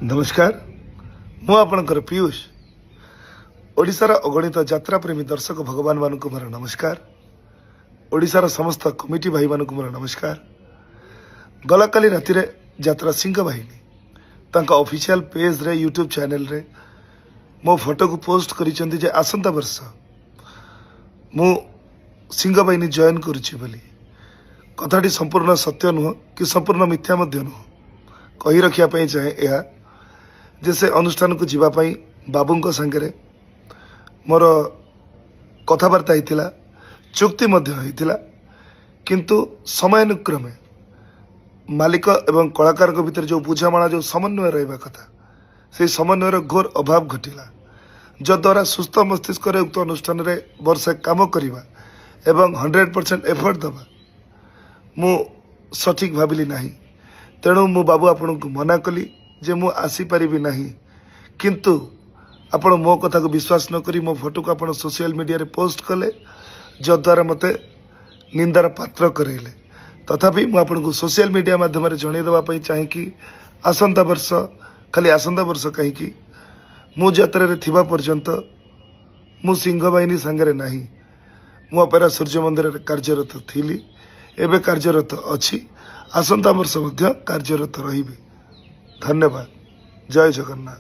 नमस्कार मु आपणकर पीयूष ओडिशार अगणित यात्रा प्रेमी दर्शक भगवान मानक मोर नमस्कार। ओडिशार समस्त कमिटी भाई मानक मोर नमस्कार। गला काली राति रे यात्रा सिंह बाहिनी तांका ऑफिशियल पेज रे यूट्यूब चैनल रे मो फोटो को पोस्ट करिसेंती जे आसंता वर्ष मु सिंह बाहिनी जॉइन करुछि बोली। कथाटी संपूर्ण सत्य नुह कि संपूर्ण मिथ्या मध्य नुह कही रखिया पई चाहे यह जे से अनुष्ठान को जीवाई बाबू सांगे मोर कथबार्ता होता चुक्ति होता किंतु समयानुक्रमे मालिक एवं कलाकार भितर जो बुझामणा जो समन्वय रहा कथा से समन्वयर घोर अभाव घटिला जद्वारा सुस्थ मस्तिष्क उक्त अनुष्ठान रे वर्षे काम करवा एवं 100% एफर्ट दबा मु सठिक भाविली नहीं। तेणु मु बाबू आपण को मना कली जे मु आसी परिबी नहीं किंतु आपण मो कथा को विश्वास न करी मो फोटो को आपण सोशल मीडिया रे पोस्ट कले जद्वारा मते निंदार पात्र करेले। तथापि मु आपण को सोशल मीडिया माध्यम रे जणै देबा पई चाहे कि आसंता वर्ष खाली आसंता वर्ष कहीं कि मु यात्रा रे थिबा पर्यंत मु सिंह बाहिनी संगे नहीं मु अपेरा सूर्य मंदिर रे कार्यरत थिली एबे कार्यरत अछि आसंता वर्ष मध्य कार्यरत रहिबी। धन्यवाद। जय जगन्नाथ।